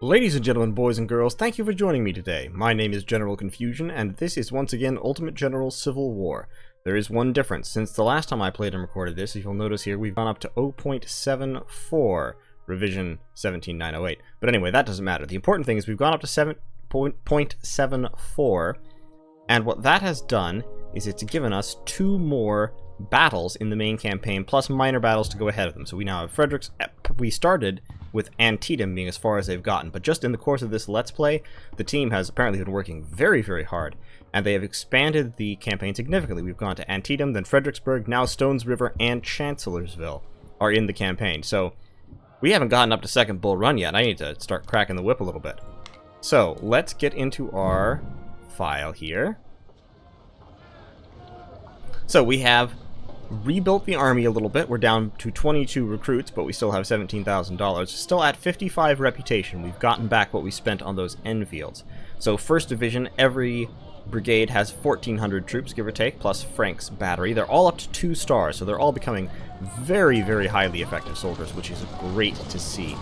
Ladies and gentlemen, boys and girls, thank you for joining me today. My name is General Confusion, and this is once again Ultimate General Civil War. There is one difference. Since the last time I played and recorded this, if you'll notice here, we've gone up to 0.74, revision 17908. But anyway, that doesn't matter. The important thing is we've gone up to 7.74, and what that has done is it's given us 2 more battles in the main campaign, plus minor battles to go ahead of them. So we now have Frederick's... We started with Antietam being as far as they've gotten, but just in the course of this Let's Play, the team has apparently been working very, very hard, and they have expanded the campaign significantly. We've gone to Antietam, then Fredericksburg, now Stones River, and Chancellorsville are in the campaign. So we haven't gotten up to Second Bull Run yet. I need to start cracking the whip a little bit. So let's get into our file here. So we have rebuilt the army a little bit. We're down to 22 recruits, but we still have $17,000. Still at 55 reputation. We've gotten back what we spent on those Enfields. So 1st Division, every brigade has 1,400 troops, give or take, plus Frank's battery. They're all up to 2 stars, so they're all becoming very, very highly effective soldiers, which is great to see.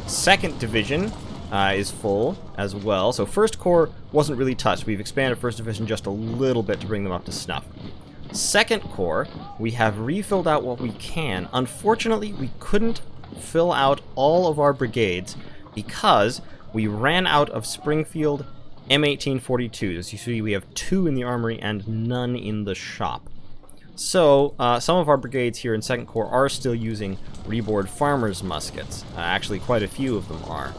2nd Division is full as well. So 1st Corps wasn't really touched. We've expanded 1st Division just a little bit to bring them up to snuff. 2nd Corps, we have refilled out what we can. Unfortunately, we couldn't fill out all of our brigades because we ran out of Springfield M1842s. As you see, we have 2 in the armory and none in the shop. So, some of our brigades here in 2nd Corps are still using reboard farmers' muskets. Actually, quite a few of them are.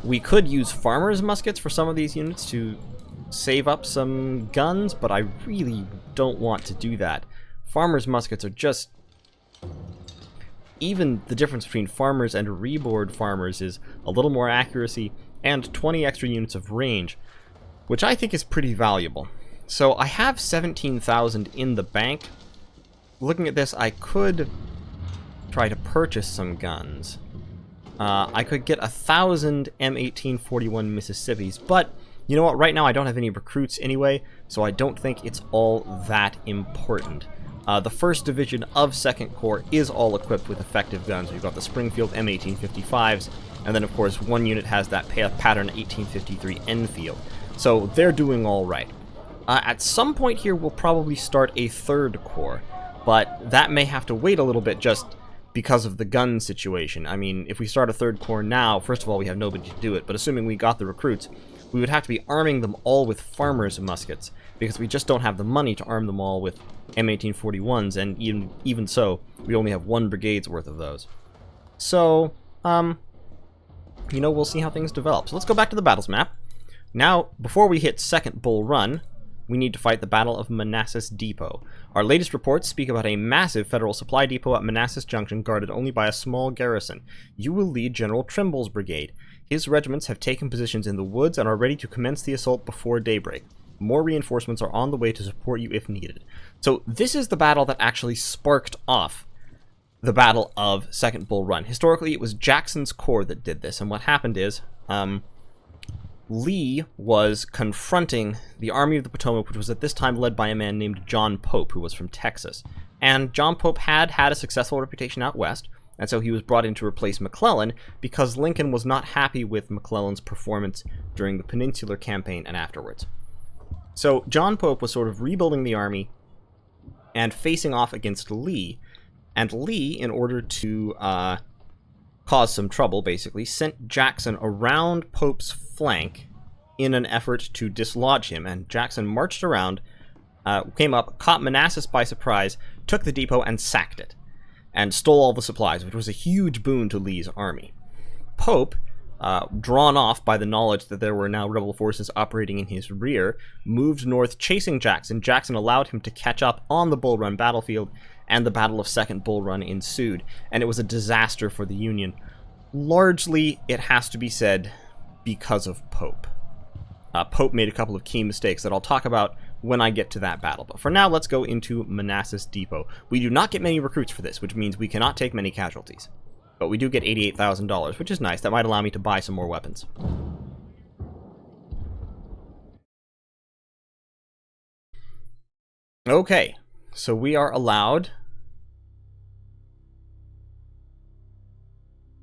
We could use farmers' muskets for some of these units to save up some guns, but I really don't want to do that. Farmers' muskets are just... Even the difference between farmers and reboard farmers is a little more accuracy and 20 extra units of range, which I think is pretty valuable. So I have 17,000 in the bank. Looking at this, I could try to purchase some guns. I could get 1,000 M1841 Mississippis, but you know what, right now I don't have any recruits anyway, so I don't think it's all that important. The 1st Division of 2nd Corps is all equipped with effective guns. We've got the Springfield M1855s, and then of course one unit has that pattern 1853 Enfield. So they're doing all right. At some point here we'll probably start a 3rd Corps, but that may have to wait a little bit just because of the gun situation. I mean, if we start a 3rd Corps now, first of all we have nobody to do it, but assuming we got the recruits, we would have to be arming them all with farmers' muskets, because we just don't have the money to arm them all with M1841s, and even so, we only have 1 brigade's worth of those. So, you know, we'll see how things develop. So let's go back to the battles map. Now, before we hit Second Bull Run, we need to fight the Battle of Manassas Depot. Our latest reports speak about a massive federal supply depot at Manassas Junction guarded only by a small garrison. You will lead General Trimble's brigade. His regiments have taken positions in the woods and are ready to commence the assault before daybreak. More reinforcements are on the way to support you if needed. So this is the battle that actually sparked off the Battle of Second Bull Run. Historically, it was Jackson's Corps that did this, and what happened is Lee was confronting the Army of the Potomac, which was at this time led by a man named John Pope, who was from Texas. And John Pope had a successful reputation out west, and so he was brought in to replace McClellan because Lincoln was not happy with McClellan's performance during the Peninsular Campaign and afterwards. So John Pope was sort of rebuilding the army and facing off against Lee, and Lee, in order to cause some trouble, basically, sent Jackson around Pope's flank in an effort to dislodge him, and Jackson marched around, came up, caught Manassas by surprise, took the depot, and sacked it, and stole all the supplies, which was a huge boon to Lee's army. Pope, drawn off by the knowledge that there were now rebel forces operating in his rear, moved north chasing Jackson. Jackson allowed him to catch up on the Bull Run battlefield, and the Battle of Second Bull Run ensued, and it was a disaster for the Union. Largely, it has to be said, because of Pope. Pope made a couple of key mistakes that I'll talk about when I get to that battle. But for now, let's go into Manassas Depot. We do not get many recruits for this, which means we cannot take many casualties. But we do get $88,000, which is nice. That might allow me to buy some more weapons. Okay, so we are allowed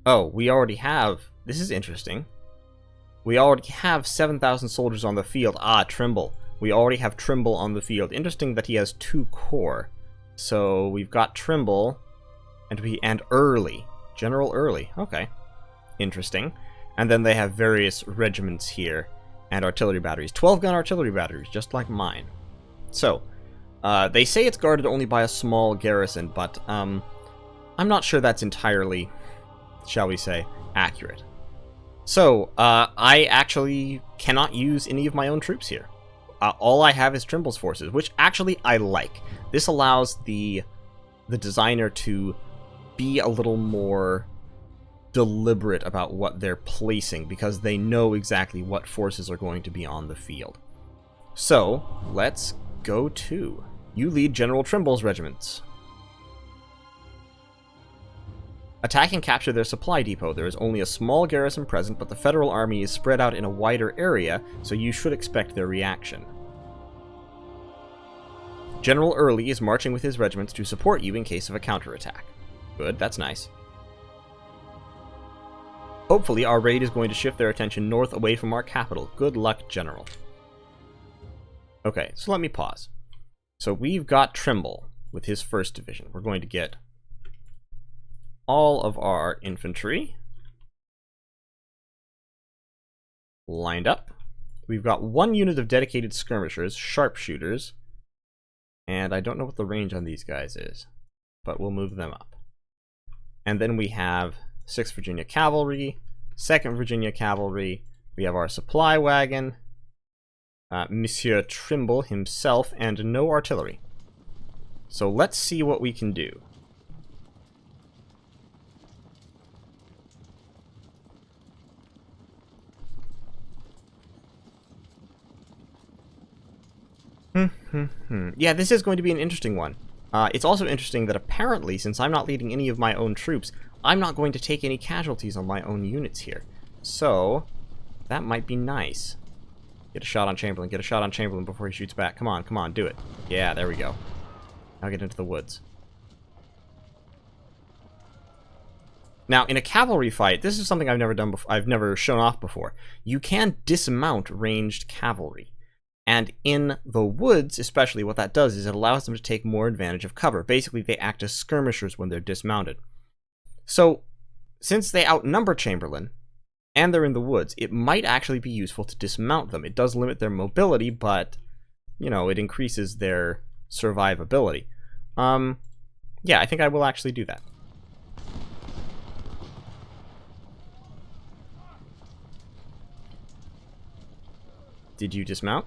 Oh, we already have... This is interesting. We already have 7,000 soldiers on the field. Ah, Trimble. We already have Trimble on the field. Interesting that he has 2 corps. So we've got Trimble and Early. General Early. Okay. Interesting. And then they have various regiments here and artillery batteries. 12-gun artillery batteries, just like mine. So, they say it's guarded only by a small garrison, but I'm not sure that's entirely, shall we say, accurate. So, I actually cannot use any of my own troops here. All I have is Trimble's forces, which actually I like. This allows the designer to be a little more deliberate about what they're placing, because they know exactly what forces are going to be on the field. So, let's go to... You lead General Trimble's regiments. Attack and capture their supply depot. There is only a small garrison present, but the Federal Army is spread out in a wider area, so you should expect their reaction. General Early is marching with his regiments to support you in case of a counterattack. Good, that's nice. Hopefully, our raid is going to shift their attention north away from our capital. Good luck, General. Okay, so let me pause. So we've got Trimble with his 1st Division. We're going to get all of our infantry lined up. We've got 1 unit of dedicated skirmishers, sharpshooters, and I don't know what the range on these guys is, but we'll move them up. And then we have 6th Virginia Cavalry, 2nd Virginia Cavalry, we have our supply wagon, Monsieur Trimble himself, and no artillery. So let's see what we can do. Yeah, this is going to be an interesting one. It's also interesting that apparently, since I'm not leading any of my own troops, I'm not going to take any casualties on my own units here. So, that might be nice. Get a shot on Chamberlain. Get a shot on Chamberlain before he shoots back. Come on, do it. Yeah, there we go. Now get into the woods. Now, in a cavalry fight, this is something I've never done before. I've never shown off before. You can dismount ranged cavalry. And in the woods, especially, what that does is it allows them to take more advantage of cover. Basically, they act as skirmishers when they're dismounted. So, since they outnumber Chamberlain, and they're in the woods, it might actually be useful to dismount them. It does limit their mobility, but, you know, it increases their survivability. Yeah, I think I will actually do that. Did you dismount?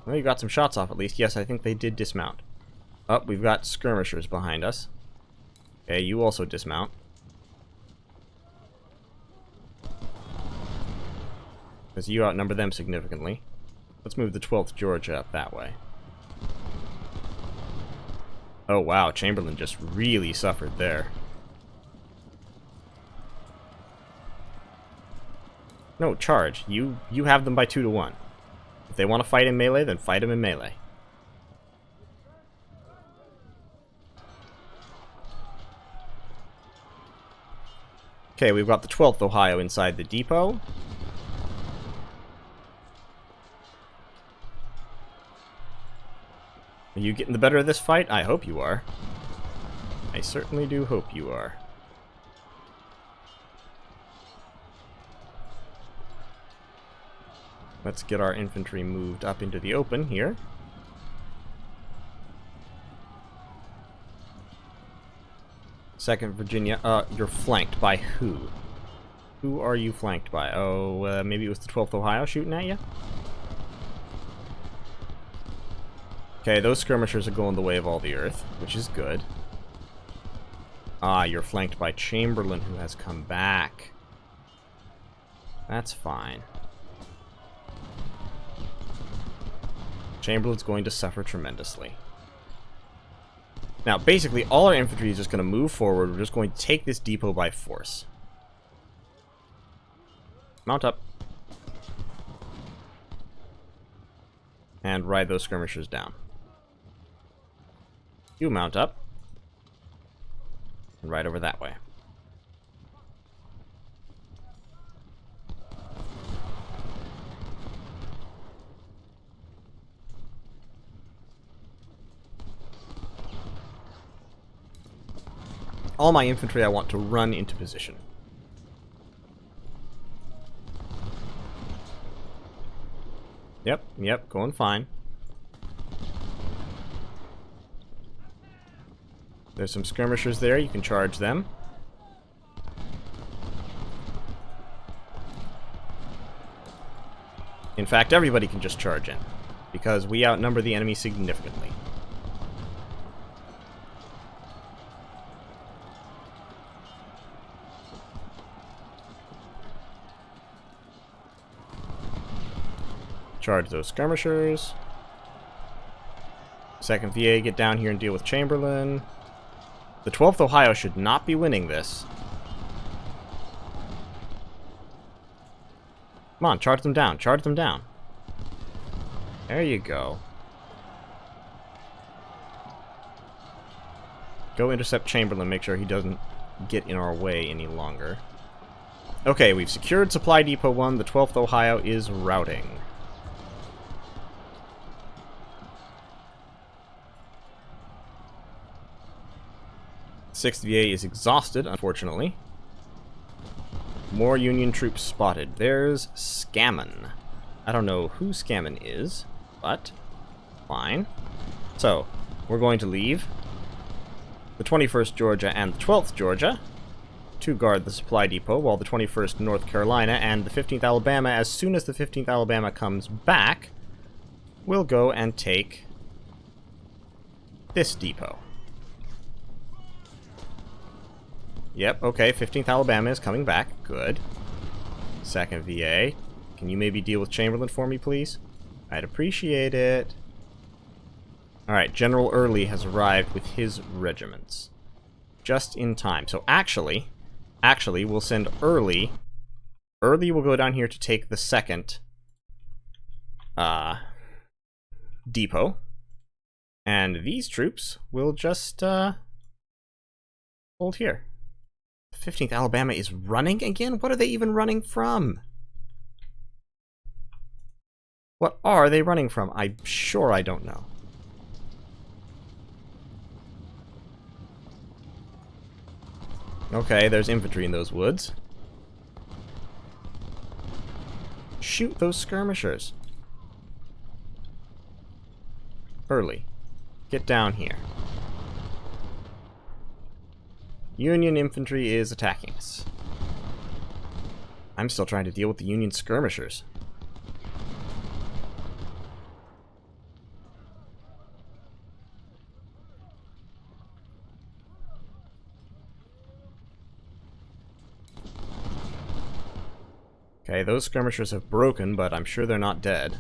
Well, you got some shots off at least. Yes, I think they did dismount. Oh, we've got skirmishers behind us. Okay, you also dismount. Because you outnumber them significantly. Let's move the 12th Georgia up that way. Oh wow, Chamberlain just really suffered there. No, charge. You have them by 2 to 1. If they want to fight in melee, then fight them in melee. Okay, we've got the 12th Ohio inside the depot. Are you getting the better of this fight? I hope you are. I certainly do hope you are. Let's get our infantry moved up into the open here. Second Virginia, you're flanked by who? Who are you flanked by? Oh, maybe it was the 12th Ohio shooting at you? Okay, those skirmishers are going the way of all the earth, which is good. Ah, you're flanked by Chamberlain, who has come back. That's fine. Chamberlain's going to suffer tremendously. Now, basically, all our infantry is just going to move forward. We're just going to take this depot by force. Mount up. And ride those skirmishers down. You mount up. And right over that way. All my infantry I want to run into position. Yep, going fine. There's some skirmishers there, you can charge them. In fact, everybody can just charge in, because we outnumber the enemy significantly. Charge those skirmishers. 2nd VA, get down here and deal with Chamberlain. The 12th Ohio should not be winning this. Come on, charge them down, charge them down. There you go. Go intercept Chamberlain, make sure he doesn't get in our way any longer. Okay, we've secured Supply Depot 1, the 12th Ohio is routing. Sixth VA is exhausted, unfortunately. More Union troops spotted. There's Scammon. I don't know who Scammon is, but fine. So, we're going to leave the 21st Georgia and the 12th Georgia to guard the supply depot, while the 21st North Carolina and the 15th Alabama, as soon as the 15th Alabama comes back, will go and take this depot. Yep, okay, 15th Alabama is coming back. Good. 2nd VA. Can you maybe deal with Chamberlain for me, please? I'd appreciate it. Alright, General Early has arrived with his regiments. Just in time. So actually, we'll send Early. Early will go down here to take the 2nd depot. And these troops will just hold here. 15th Alabama is running again? What are they even running from? What are they running from? I'm sure I don't know. Okay, there's infantry in those woods. Shoot those skirmishers. Early. Get down here. Union infantry is attacking us. I'm still trying to deal with the Union skirmishers. Okay, those skirmishers have broken, but I'm sure they're not dead.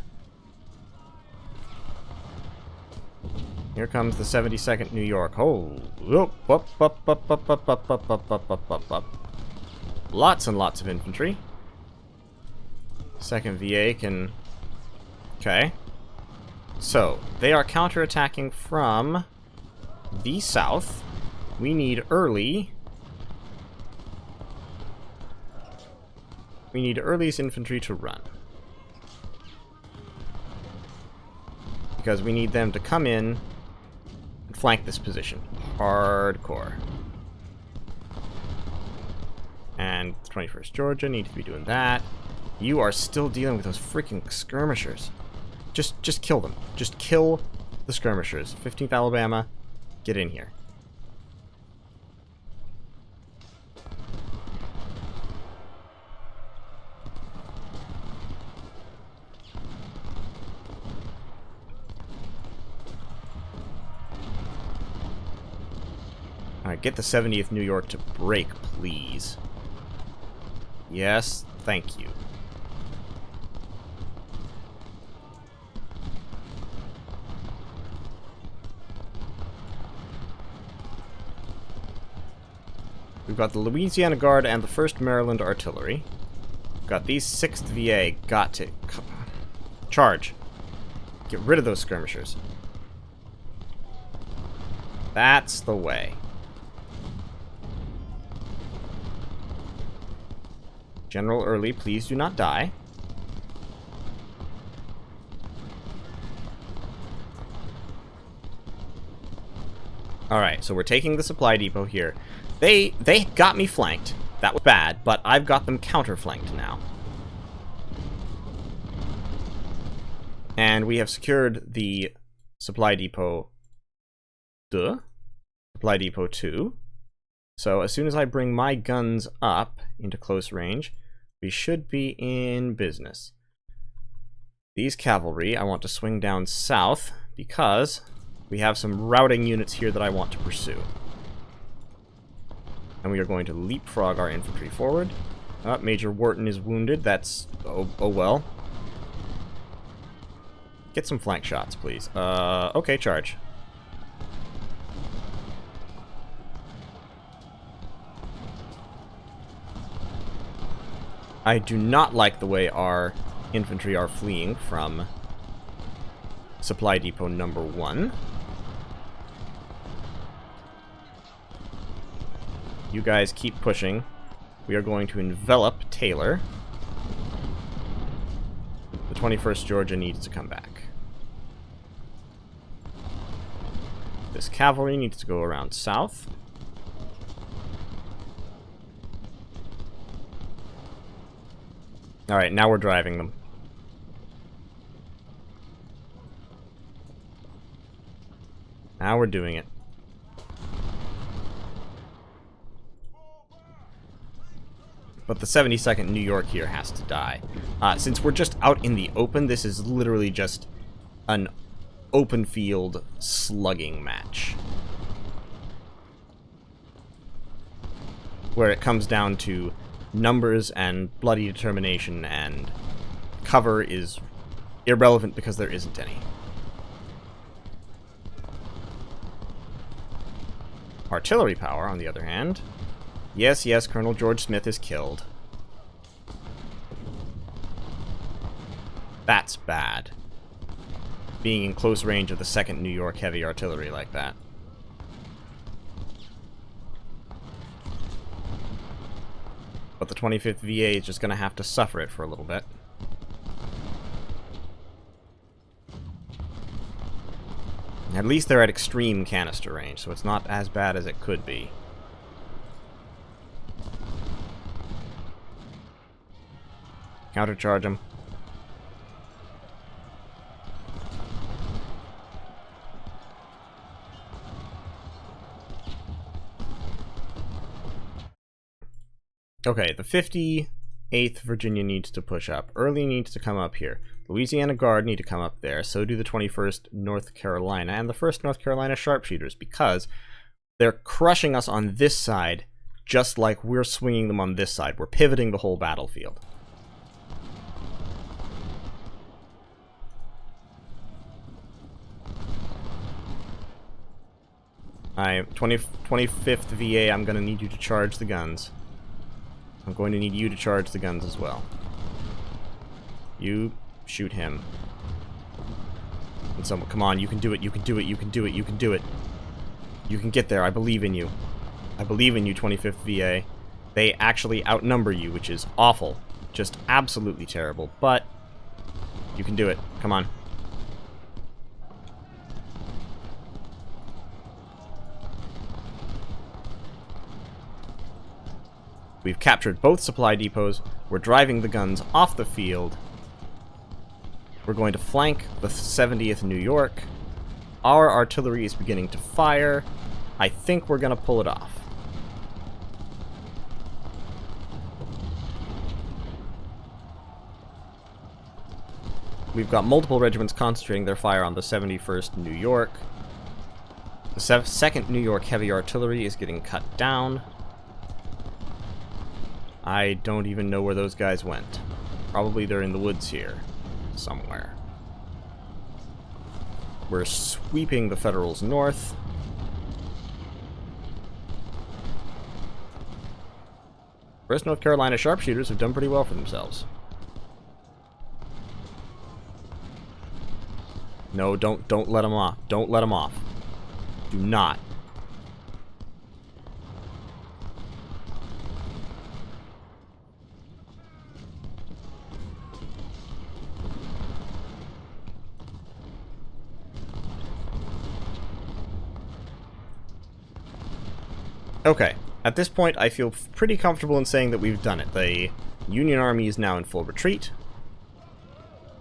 Here comes the 72nd New York. Oh, lots and lots of infantry. 2nd VA can... Okay. So, they are counterattacking from the south. We need Early. We need Early's infantry to run. Because we need them to come in and flank this position. Hardcore. And 21st Georgia need to be doing that. You are still dealing with those freaking skirmishers. Just kill them. Just kill the skirmishers. 15th Alabama, get in here. Alright, get the 70th New York to break, please. Yes, thank you. We've got the Louisiana Guard and the 1st Maryland Artillery. We've got these 6th VA. Got to... Charge. Get rid of those skirmishers. That's the way. General Early, please do not die. Alright, so we're taking the supply depot here. They got me flanked. That was bad, but I've got them counter-flanked now. And we have secured the supply depot... Supply depot 2. So as soon as I bring my guns up into close range, we should be in business. These cavalry, I want to swing down south because we have some routing units here that I want to pursue. And we are going to leapfrog our infantry forward. Major Wharton is wounded. That's... oh well. Get some flank shots, please. Okay, charge. I do not like the way our infantry are fleeing from supply depot number 1. You guys keep pushing. We are going to envelop Taylor. The 21st Georgia needs to come back. This cavalry needs to go around south. Alright, now we're driving them. Now we're doing it. But the 72nd New York here has to die. Since we're just out in the open, this is literally just an open field slugging match. Where it comes down to numbers and bloody determination, and cover is irrelevant because there isn't any. Artillery power, on the other hand. Yes, yes, Colonel George Smith is killed. That's bad. Being in close range of the 2nd New York heavy artillery like that. But the 25th VA is just going to have to suffer it for a little bit. At least they're at extreme canister range, so it's not as bad as it could be. Countercharge them. Okay, the 58th Virginia needs to push up. Early needs to come up here. Louisiana Guard need to come up there. So do the 21st North Carolina and the 1st North Carolina Sharpshooters, because they're crushing us on this side just like we're swinging them on this side. We're pivoting the whole battlefield. 25th VA, I'm going to need you to charge the guns. I'm going to need you to charge the guns as well. You shoot him. And someone, come on, you can do it, you can do it, you can do it, you can do it. You can get there, I believe in you. I believe in you, 25th VA. They actually outnumber you, which is awful. Just absolutely terrible, but you can do it. Come on. We've captured both supply depots. We're driving the guns off the field. We're going to flank the 70th New York. Our artillery is beginning to fire. I think we're going to pull it off. We've got multiple regiments concentrating their fire on the 71st New York. The 2nd New York Heavy Artillery is getting cut down. I don't even know where those guys went. Probably they're in the woods here, somewhere. We're sweeping the Federals north. First North Carolina Sharpshooters have done pretty well for themselves. No, don't let them off. Don't let them off. Do not. Okay, at this point I feel pretty comfortable in saying that we've done it. The Union army is now in full retreat.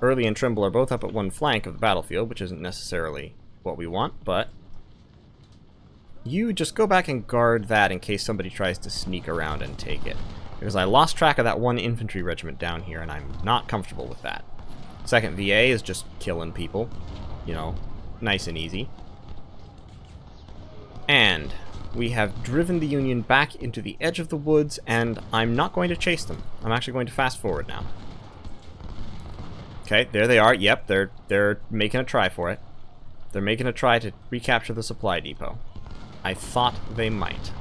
Early and Trimble are both up at one flank of the battlefield, which isn't necessarily what we want, but you just go back and guard that in case somebody tries to sneak around and take it. Because I lost track of that one infantry regiment down here, and I'm not comfortable with that. 2nd VA is just killing people. You know, nice and easy. And we have driven the Union back into the edge of the woods, and I'm not going to chase them. I'm actually going to fast forward now. Okay, there they are. Yep, they're making a try for it. They're making a try to recapture the supply depot. I thought they might.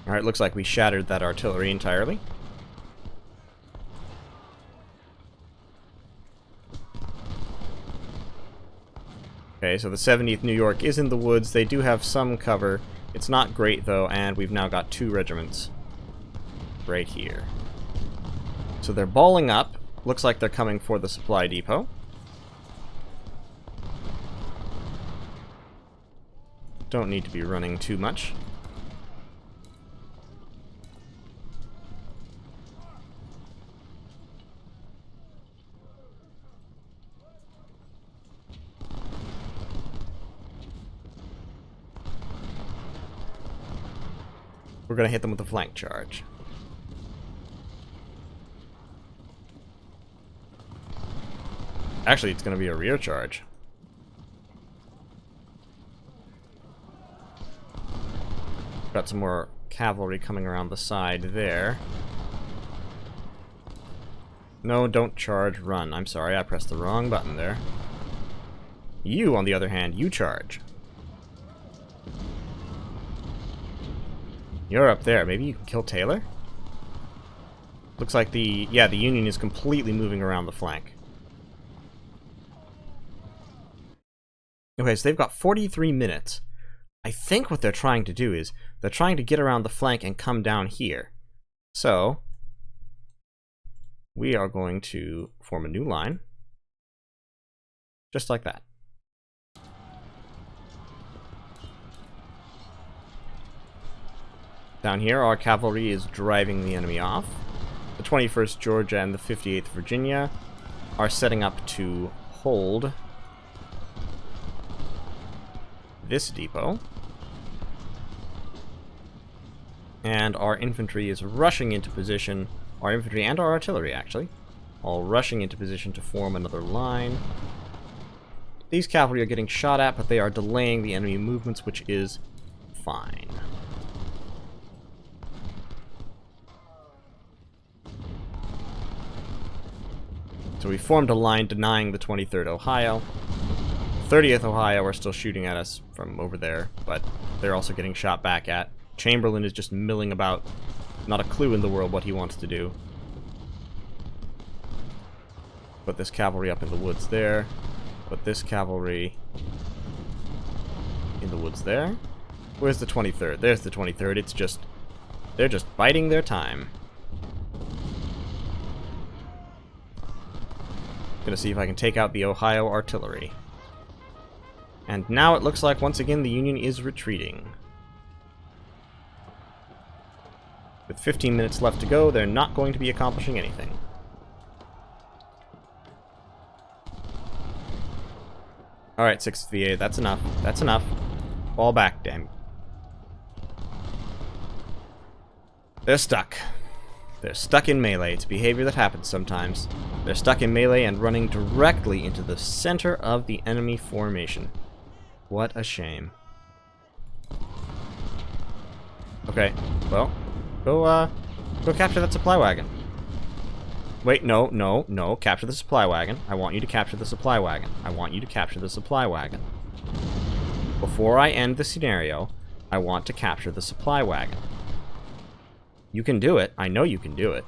Alright, looks like we shattered that artillery entirely. Okay, so the 70th New York is in the woods. They do have some cover. It's not great, though, and we've now got 2 regiments right here. So they're balling up. Looks like they're coming for the supply depot. Don't need to be running too much. We're going to hit them with a flank charge. Actually, it's going to be a rear charge. Got some more cavalry coming around the side there. No, don't charge, run. I'm sorry, I pressed the wrong button there. You, on the other hand, you charge. You're up there. Maybe you can kill Taylor? Looks like the Union is completely moving around the flank. Okay, so they've got 43 minutes. I think what they're trying to do is they're trying to get around the flank and come down here. So we are going to form a new line. Just like that. Down here, our cavalry is driving the enemy off. The 21st Georgia and the 58th Virginia are setting up to hold this depot. And our infantry is rushing into position. Our infantry and our artillery, actually, all rushing into position to form another line. These cavalry are getting shot at, but they are delaying the enemy movements, which is fine. So we formed a line denying the 23rd Ohio. 30th Ohio are still shooting at us from over there, but they're also getting shot back at. Chamberlain is just milling about, not a clue in the world what he wants to do. Put this cavalry up in the woods there. Put this cavalry in the woods there. Where's the 23rd? There's the 23rd. It's just, they're just biding their time. Gonna see if I can take out the Ohio artillery. And now it looks like once again the Union is retreating. With 15 minutes left to go, they're not going to be accomplishing anything. Alright, 6th VA, that's enough. That's enough. Fall back, damn. They're stuck. They're stuck in melee. It's behavior that happens sometimes. They're stuck in melee and running directly into the center of the enemy formation. What a shame. Okay, well, go capture that supply wagon. Wait, no, capture the supply wagon. I want you to capture the supply wagon. I want you to capture the supply wagon. Before I end the scenario, I want to capture the supply wagon. You can do it. I know you can do it.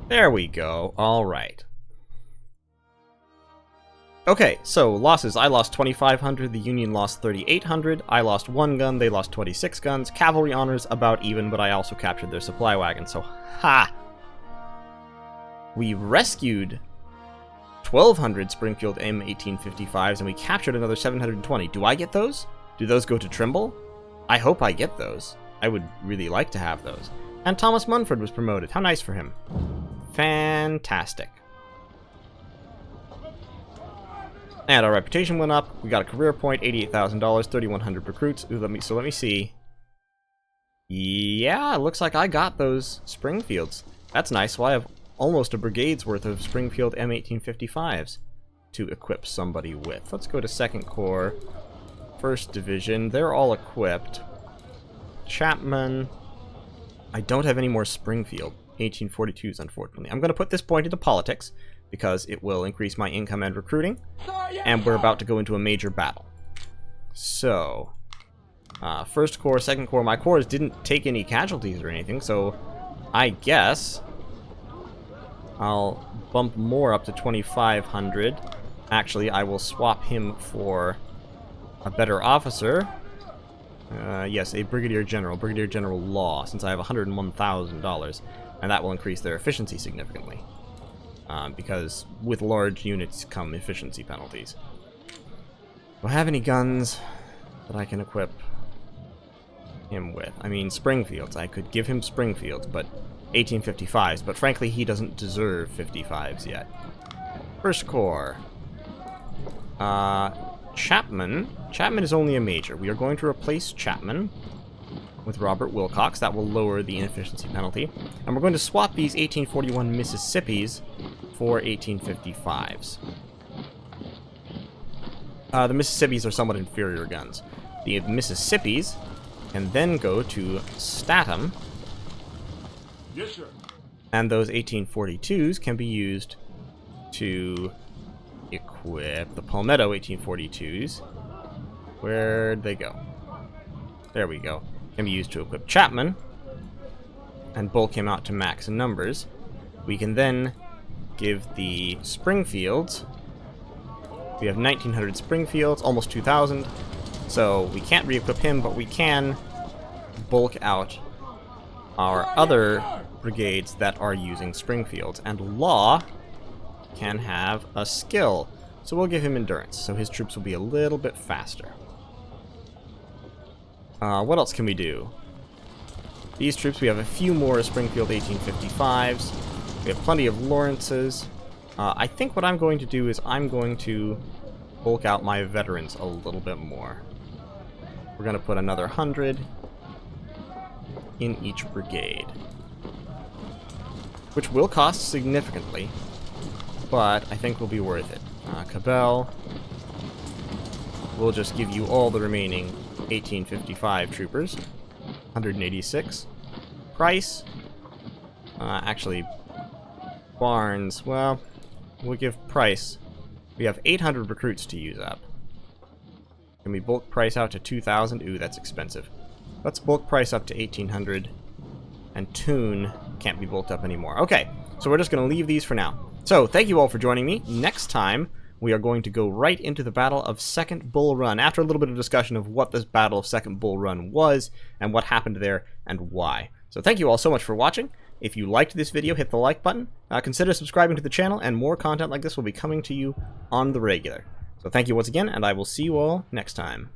There we go. All right. Okay, so losses. I lost 2,500. The Union lost 3,800. I lost 1 gun. They lost 26 guns. Cavalry honors about even, but I also captured their supply wagon. So, ha! We rescued 1,200 Springfield M1855s, and we captured another 720. Do I get those? Do those go to Trimble? I hope I get those. I would really like to have those. And Thomas Munford was promoted. How nice for him. Fantastic. And our reputation went up. We got a career point, $88,000, 3,100 recruits. Ooh, let me see. Yeah, it looks like I got those Springfields. That's nice. So I have almost a brigade's worth of Springfield M1855s to equip somebody with. Let's go to 2nd Corps, 1st Division. They're all equipped. Chapman. I don't have any more Springfield 1842s, unfortunately. I'm going to put this point into politics because it will increase my income and recruiting, and we're about to go into a major battle. So, 1st Corps, 2nd Corps. My corps didn't take any casualties or anything, so I guess I'll bump more up to 2,500. Actually, I will swap him for a better officer. Yes, a Brigadier General Law, since I have $101,000, and that will increase their efficiency significantly. Because with large units come efficiency penalties. Do I have any guns that I can equip him with? I mean, Springfields. I could give him Springfields, but 1855s, but frankly, he doesn't deserve 55s yet. 1st Corps. Chapman. Chapman is only a major. We are going to replace Chapman with Robert Wilcox. That will lower the inefficiency penalty. And we're going to swap these 1841 Mississippis for 1855s. The Mississippis are somewhat inferior guns. The Mississippis can then go to Statham. Yes, sir. And those 1842s can be used to equip the Palmetto 1842s. Where'd they go? There we go. Can be used to equip Chapman and bulk him out to max in numbers. We can then give the Springfields. We have 1,900 Springfields, almost 2,000. So we can't re-equip him, but we can bulk out our other brigades that are using Springfields. And Law can have a skill, so we'll give him endurance, so his troops will be a little bit faster. What else can we do? These troops, we have a few more Springfield 1855s. We have plenty of Lawrences. I think what I'm going to do is I'm going to bulk out my veterans a little bit more. We're going to put another 100 in each brigade, which will cost significantly, but I think will be worth it. Cabell, we'll just give you all the remaining 1855 troopers. 186. Price, actually, Barnes, well, we'll give Price. We have 800 recruits to use up. Can we bulk Price out to 2,000? Ooh, that's expensive. Let's bulk Price up to 1,800. And Toon can't be bulked up anymore. Okay, so we're just going to leave these for now. So, thank you all for joining me. Next time, we are going to go right into the Battle of Second Bull Run, after a little bit of discussion of what this Battle of Second Bull Run was, and what happened there, and why. So thank you all so much for watching. If you liked this video, hit the like button. Consider subscribing to the channel, and more content like this will be coming to you on the regular. So thank you once again, and I will see you all next time.